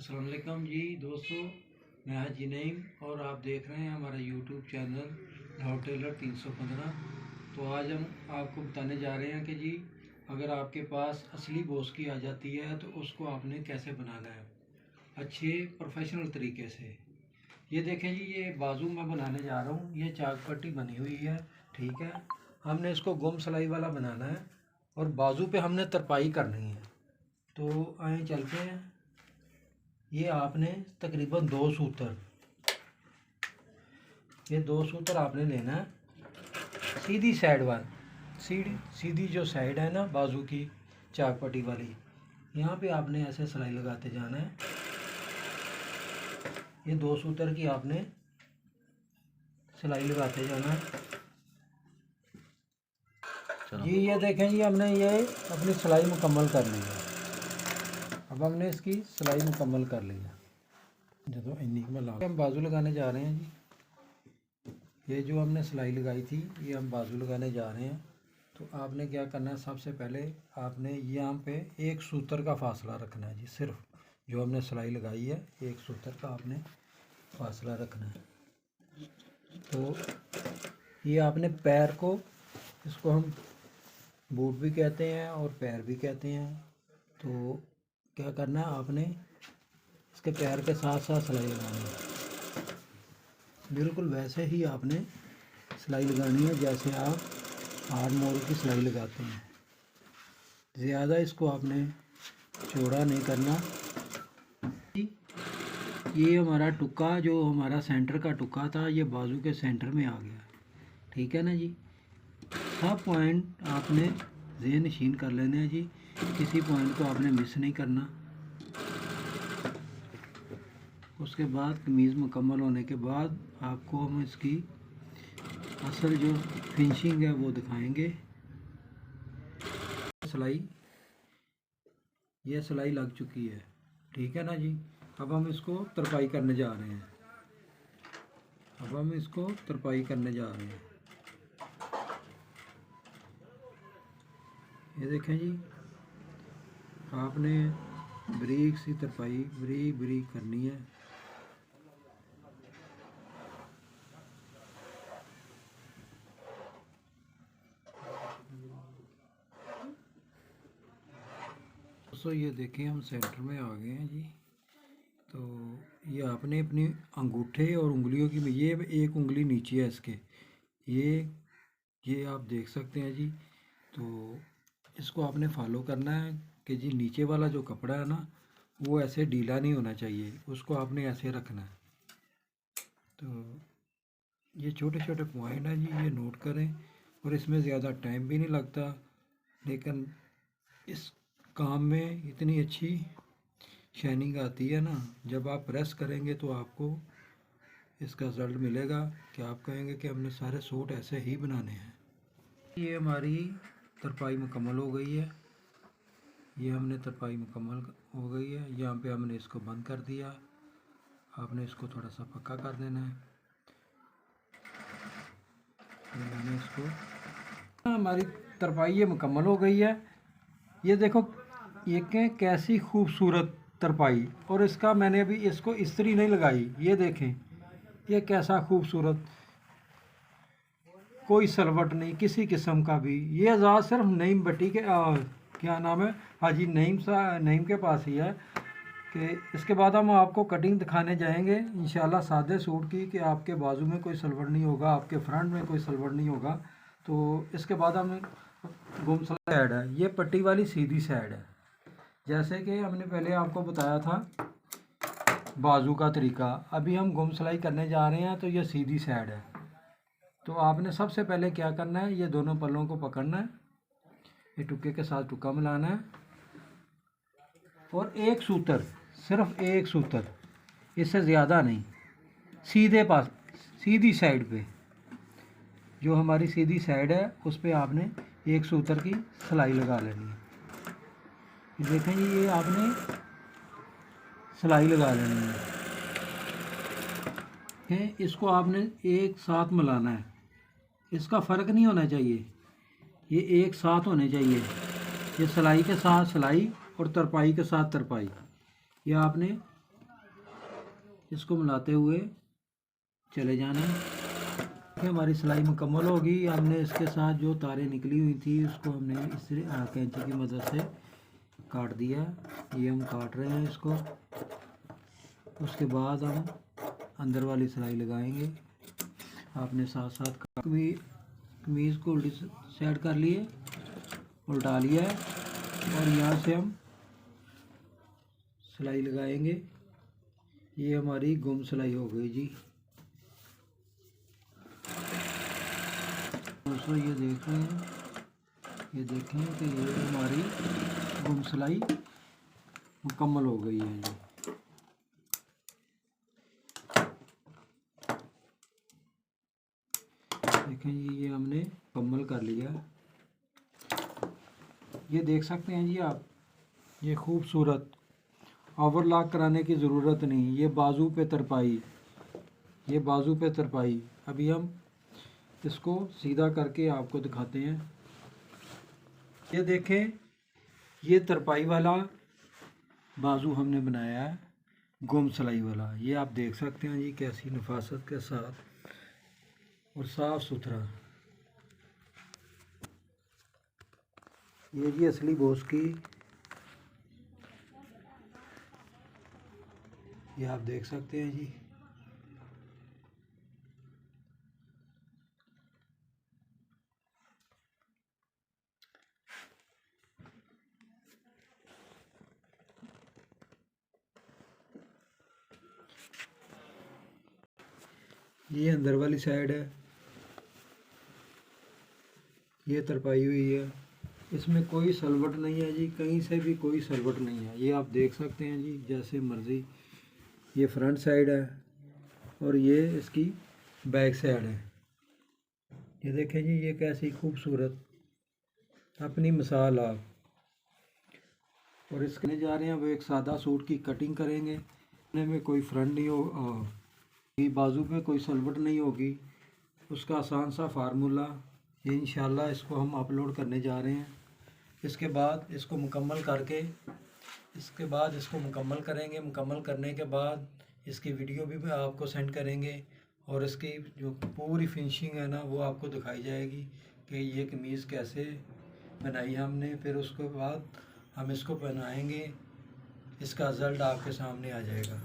अस्सलाम वालेकुम जी दोस्तों, मैं हाजी नईम और आप देख रहे हैं हमारा यूट्यूब चैनल लाहौर टेलर 315। तो आज हम आपको बताने जा रहे हैं कि जी अगर आपके पास असली बोस्की आ जाती है तो उसको आपने कैसे बनाना है अच्छे प्रोफेशनल तरीके से। ये देखें जी, ये बाजू मैं बनाने जा रहा हूँ। ये चाक पट्टी बनी हुई है, ठीक है। हमने इसको गुम सिलाई वाला बनाना है और बाजू पे हमने तरपाई करनी है। तो आए चलते हैं। ये आपने तकरीबन दो सूत्र आपने लेना है। सीधी साइड वाली सीधी जो साइड है ना बाजू की चाक पट्टी वाली, यहाँ पे आपने ऐसे सिलाई लगाते जाना है। ये 2 सूत्र की आपने सिलाई लगाते जाना है जी। ये देखें जी, हमने ये अपनी सिलाई मुकम्मल कर ली है। अब हमने इसकी सिलाई मुकम्मल कर ली है। जो हम बाजू लगाने जा रहे हैं जी। ये जो हमने सिलाई लगाई थी ये हम बाजू लगाने जा रहे हैं। तो आपने क्या करना है, सबसे पहले आपने यहाँ पे 1 सूत्र का फासला रखना है जी। सिर्फ जो हमने सिलाई लगाई है 1 सूत्र का आपने फासला रखना है। तो ये आपने पैर को, इसको हम बूट भी कहते हैं और पैर भी कहते हैं। तो क्या करना है, आपने इसके पैर के साथ साथ सिलाई लगानी है। बिल्कुल वैसे ही आपने सिलाई लगानी है जैसे आप आर्म मोल की सिलाई लगाते हैं। ज़्यादा इसको आपने चौड़ा नहीं करना। ये हमारा टुक्का, जो हमारा सेंटर का टुक्का था, ये बाजू के सेंटर में आ गया, ठीक है ना जी। सब पॉइंट आपने ज़ेन नशीन कर लेने हैं जी। किसी पॉइंट को आपने मिस नहीं करना। उसके बाद कमीज़ मुकम्मल होने के बाद आपको हम इसकी असल जो फिनिशिंग है वो दिखाएंगे। ये सिलाई लग चुकी है, ठीक है ना जी। अब हम इसको तरपाई करने जा रहे हैं। ये देखें जी, आपने बारीक सी तरपाई बारीक करनी है। दोस्तों ये देखें, हम सेंटर में आ गए हैं जी। तो ये आपने अपनी अंगूठे और उंगलियों की, ये एक उंगली नीचे है इसके, ये आप देख सकते हैं जी। तो इसको आपने फॉलो करना है कि जी नीचे वाला जो कपड़ा है ना वो ऐसे ढीला नहीं होना चाहिए, उसको आपने ऐसे रखना है। तो ये छोटे छोटे पॉइंट हैं जी, ये नोट करें। और इसमें ज़्यादा टाइम भी नहीं लगता, लेकिन इस काम में इतनी अच्छी शाइनिंग आती है ना, जब आप प्रेस करेंगे तो आपको इसका रिज़ल्ट मिलेगा कि आप कहेंगे कि हमने सारे सूट ऐसे ही बनाने हैं। ये हमारी तरपाई मुकम्मल हो गई है। ये हमने तरपाई मुकम्मल हो गई है। यहाँ पे हमने इसको बंद कर दिया। आपने इसको थोड़ा सा पक्का कर देना है। मैंने इसको, हमारी तरपाई ये मुकम्मल हो गई है। ये देखो ये कैसी खूबसूरत तरपाई, और इसका मैंने अभी इसको इस्त्री नहीं लगाई। ये देखें ये कैसा खूबसूरत, कोई सलवट नहीं किसी किस्म का भी। ये आज़ाद सिर्फ नईम भट्टी के क्या नाम है, हाजी नईम के पास ही है। कि इसके बाद हम आपको कटिंग दिखाने जाएंगे इंशाल्लाह सादे सूट की, कि आपके बाजू में कोई सलवट नहीं होगा, आपके फ्रंट में कोई सलवट नहीं होगा। तो इसके बाद हम गुम सिलाई साइड है, ये पट्टी वाली सीधी साइड है। जैसे कि हमने पहले आपको बताया था बाजू का तरीका, अभी हम गुम सिलाई करने जा रहे हैं। तो ये सीधी साइड है। तो आपने सबसे पहले क्या करना है, ये दोनों पल्लों को पकड़ना है, ये टुक्के के साथ टुक्का मिलाना है और एक सूत्र, सिर्फ एक सूत्र, इससे ज़्यादा नहीं। सीधी साइड पे, जो हमारी सीधी साइड है उस पर आपने एक सूत्र की सिलाई लगा लेनी है। ये देखें जी, ये आपने सिलाई लगा लेनी है। इसको आपने एक साथ मिलाना है, इसका फ़र्क नहीं होना चाहिए, ये एक साथ होने चाहिए। ये सिलाई के साथ सिलाई और तरपाई के साथ तरपाई, ये आपने इसको मिलाते हुए चले जाना है। हमारी सिलाई मुकम्मल होगी। हमने इसके साथ जो तारें निकली हुई थी उसको हमने इस कैंची की मदद से काट दिया। ये हम काट रहे हैं इसको। उसके बाद हम अंदर वाली सिलाई लगाएंगे। आपने साथ साथ कमीज़ को उल्टी साइड कर लिए, उल्टा लिया है और यहाँ से हम सिलाई लगाएंगे। ये हमारी गुम सिलाई हो गई जी। दोस्तों ये देख रहे हैं, ये देखें कि ये हमारी गुम सिलाई मुकम्मल हो गई है जी। देखें जी, ये हमने मुकम्मल कर लिया। ये देख सकते हैं जी आप, ये खूबसूरत ओवरलॉक कराने की ज़रूरत नहीं। ये बाजू पे तरपाई, ये बाजू पे तरपाई। अभी हम इसको सीधा करके आपको दिखाते हैं। ये देखें, ये तरपाई वाला बाजू हमने बनाया है, गुम सिलाई वाला। ये आप देख सकते हैं जी कैसी नफासत के साथ और साफ़ सुथरा। ये जी असली बोस की, ये आप देख सकते हैं जी। ये अंदर वाली साइड है, ये तरपाई हुई है। इसमें कोई सलवट नहीं है जी, कहीं से भी कोई सलवट नहीं है। ये आप देख सकते हैं जी जैसे मर्ज़ी। ये फ्रंट साइड है और ये इसकी बैक साइड है। ये देखें जी, ये कैसी खूबसूरत अपनी मिसाल आप। और इसके जा रहे हैं वो एक सादा सूट की कटिंग करेंगे। में कोई फ्रंट नहीं हो, बाजू पे कोई सलवट नहीं होगी। उसका आसान सा फार्मूला ये इंशाल्लाह इसको हम अपलोड करने जा रहे हैं। इसके बाद इसको मुकम्मल करेंगे। मुकम्मल करने के बाद इसकी वीडियो भी आपको सेंड करेंगे और इसकी जो पूरी फिनिशिंग है ना वो आपको दिखाई जाएगी कि ये कमीज़ कैसे बनाई हमने। फिर उसके बाद हम इसको पहनाएंगे, इसका रिज़ल्ट आपके सामने आ जाएगा।